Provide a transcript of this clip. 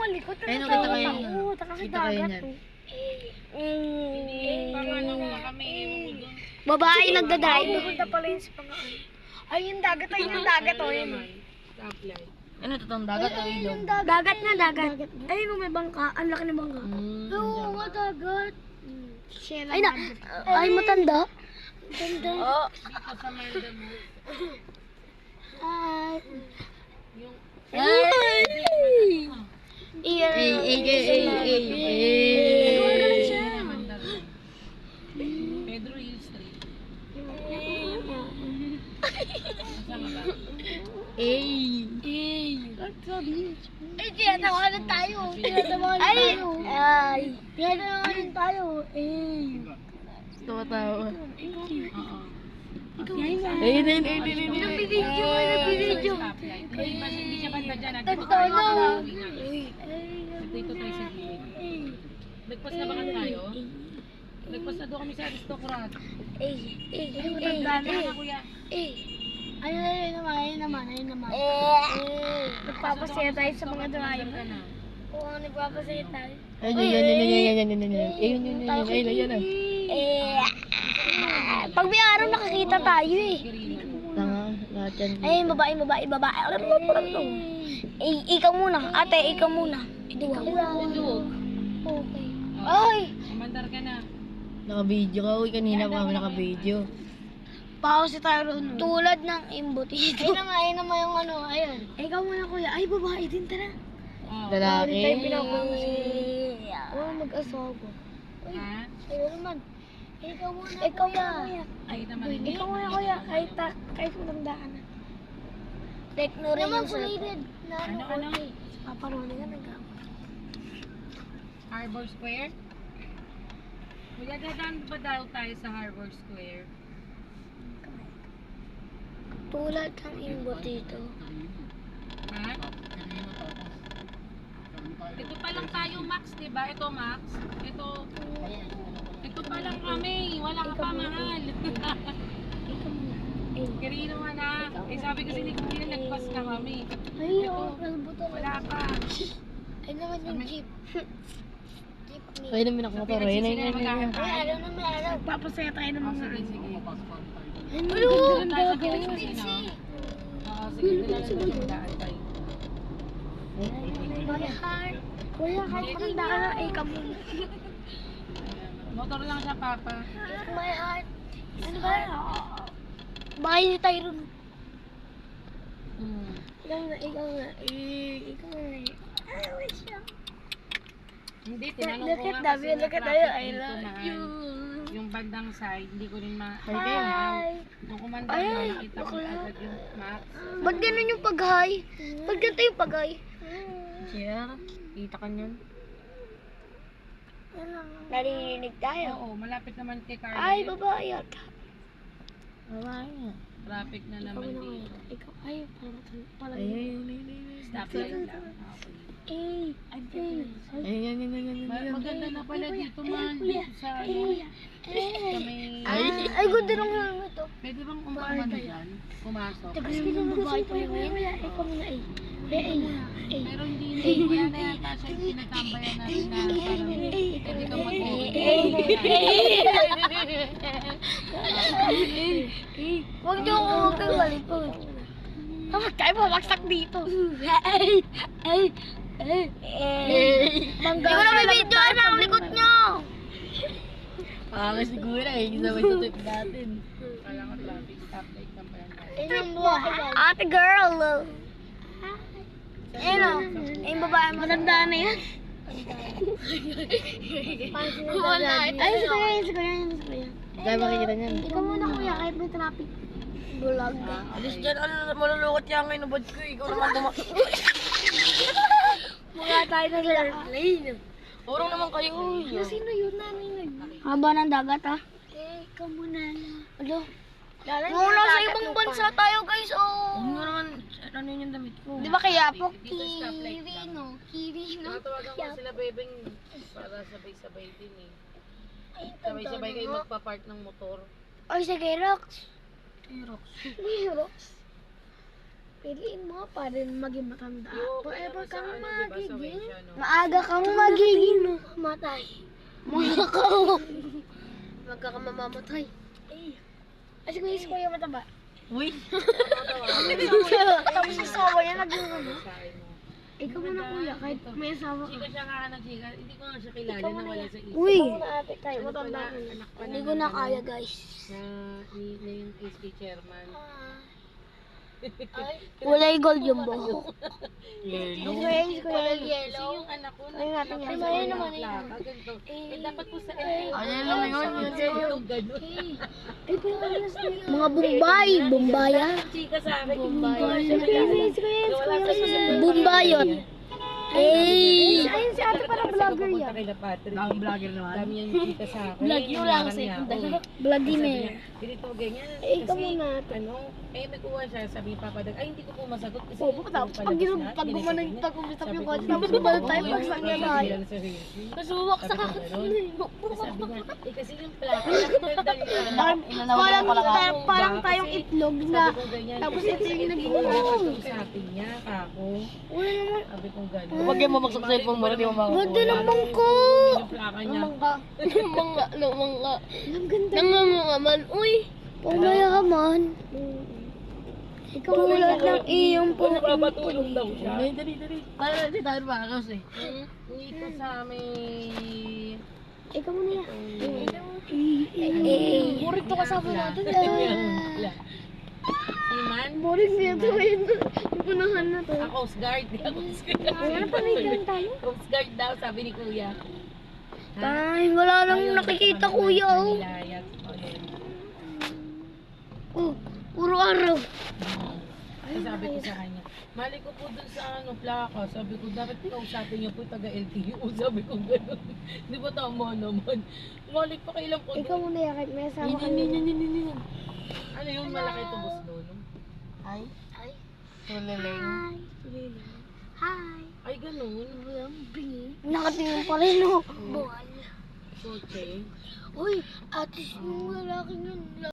malikot. Ayun, nakita kayo yun. Kita kayo yan. Babae nagdadive. Pupunta pala yun sa pangaan. Ay, yung dagat. Ay, yung dagat. O, yun. Ano totoong dagat o ilog? Dagat na, dagat. Ay, may bangka. Ang laki ng bangka. Oo, nga, dagat. Ay, na. Ay, matanda. Matanda. Oo. Dito sa Manda mo. Ay. Ay! Iya. Pedro Hill Street. Ay, tinatawanan tayo. Tinatawanan tayo. Ay. Tinatawanan tayo. Tawa-tawa. Oo. Ayun. Nabibidyo. Hindi siya banda dyan. Tagtawa. Dito tayo sa gilid. Nagpas na ba tayo? Nagpas na doon kami sa aristocrat. Tama kuya. Ayun naman. Nagpapasaya tayo sa mga driver. Ka na. Oo, nagpapasaya tayo. Ayun. Pag may araw nakakita tayo eh. Tanga, lahat yan. Ay, babae. Ikaw muna. Ate, ikaw muna. Tulog. Okay. Ay! Mandar ka na. Naka-video ka. Uy, kanina pa kami naka-video. Pause tayo ron. Tulad ng imbutido. Ayun naman yung ano, ayun. Ikaw muna kuya. Ay, babae din, tara. Lalaki. Oo, mag-asawa. Uy, Ha? ayun naman. Ikaw muna, kuya. Ay, naman rin. Ikaw muna, kuya. Kahit matanda ka na. Tekno rin yung surf. Ano? Paparoni ka nag-awa. Harbor Square? Kuya, dadaan ba daw tayo sa Harbor Square? Tulad ng imbutido. Ha? Ito pa lang tayo, Max, di ba? Ito, Max. Ito pa lang kami. Wala ka pa, mahal. Kirino nga na. Eh, sabi kasi ni Kuya, nagpas ka kami. Ay, oo, kalbuto. Wala pa. Ay naman yung jeep. Jeepney. Ayun namin nakamotor. Ayun. Ay, araw na may araw. Papasaya tayo ng mga Sige, sige. Ay, Doon tayo sa Felix Casino. Oo, sige. Doon lang tayo daan tayo. My heart. Kuya, kahit matanda ka na, ikaw muna. Motor lang siya, Papa. My heart. Ano ba? Baka hindi tayo rin. Ikaw na. Ikaw na. Ay, wish you. Hindi, tinanong Look ko at nga that kasi view, look at that. I love you. Yung bandang side, hindi ko rin Hi. Hi. Nung kumanda Ay, mo, nakita ko agad yung Max. Ba't ganun yung pag-hi? Ba't ganito yung pag-hi? Share. Kita ka niyan. Narinig tayo. Oo, malapit naman kay Carla. Ay, babae yata. Babae nga. Traffic na naman dito. Ikaw, ay, parang Ayun. Stoplight lang. ay, Ayun. Maganda na pala dito man. Dito sa ano. Sa may... ay, ganda ng helmet to. Pwede bang umaman dyan? Pumasok. Tagas ka ng babae pa yung yan. Ikaw muna ay. Pero hindi na. Kaya na yata siya yung tinatambayan natin na parang pwede kang Huwag niyo huwag kang malipot. Kapag tayo babagsak dito. Hindi ko na may video ang likod niyo. Siguro eh. Sabay sa trip natin. Kaya nga traffic stoplight lang pala natin. Ate girl. Ayun o. Ayun babae matanda na yan. Ay, si kuya. Dahil makikita niyan. Ikaw muna kuya, kahit may traffic. Bulag. Alis dyan. Malulukot yan ngayon. Nabad ko. Ikaw naman Mukha tayo ng airplane. Urong naman kayo. Sino yun nanay Haba ng dagat ha? Ikaw muna. Alo. Mula sa ibang bansa tayo guys, oh. Ano naman. Ano yung damit ko? Di ba kaya po? Dito stoplight lang. Kirino. Tatawagan ko sila bebeng para sabay-sabay din eh. Sabay-sabay kayo magpa-park ng motor. Ay, sige, Rox. Xerox. Rox. Piliin mo pa rin maging matanda. Forever kang magiging. Ano? Maaga kang magiging matay. Magka ka mamamatay. Kasi kung isip ko yung mataba. Uy. Tapos asawa niya naging ano. Sain mo. Ikaw muna kuya, kahit may asawa ka. Chika siya nga ng chika. Hindi ko nga siya kilala na wala sa isip. Uy! Ano pala, anak pa Hindi ng ko na ano, kaya guys. na yung SK chairman. Kulay gold yung buhok. Yellow. Kasi yung anak ko na Ay, natin yan. sa Ay, naman ganito. Dapat po sa Ano lang yun? yung ganun. Mga Bombay, Bombaya. Chika sa akin. Bumbayot. Eh! Ayun si ate parang vlogger yan. Ang vlogger naman. Dami yung chika sa akin. Vlog yun lang Hinaran niya ako. Vladimir. Ganito, ganyan. Eh, ikaw Kasi, muna. may kuha siya, sabi ni Papa Dag, ay hindi ko po masagot kasi Pag ginagtag-umitap yung kotse, tapos gumalit tayo pag saan na tayo. Tapos buwaksak ako. Sabi niya, kasi yung plaka, nakatagdal niya. Parang tayong itlog na. Sabi ko ganyan. Tapos kasi ito yung sabi naging ko, dapat kausapin niya, kako. Wala naman. Sabi ko gano'n. Huwag kayo mamaksak sa cellphone mo, hindi mo makakuha. Ganda ng bangko. Yung plaka niya. Lumangga. Ang ganda. Nangangaman. Uy. Pumayaman. Ikaw tulad ng iyong Papatulong daw siya. Dali. Para hindi tayo makakas eh. Dito sa amin. Ikaw muna yan. Burit to kasama natin. Si Man? Boring dito yun. Ipunahan na to. Coast Guard. Coast Guard. Ano pa may tayo? Coast Guard daw, sabi ni Kuya. Ay, wala nang nakikita kuya oh. Nilayas. Oh, puro araw. Ay, sabi ko sa kanya, mali ko po dun sa plaka. Sabi ko, dapat kausapin niyo po taga-LTO. Sabi ko gano'n. Di ba tama naman? Mali pa kailan po. Ikaw muna yan, kahit may asawa ka. Ano yung malaki tubos doon? Ay. Tuleleng. Hi. Ay, ganun. Nakatingin pa rin oh. Buwan. Kotse. Uy, ate yung lalaking yun.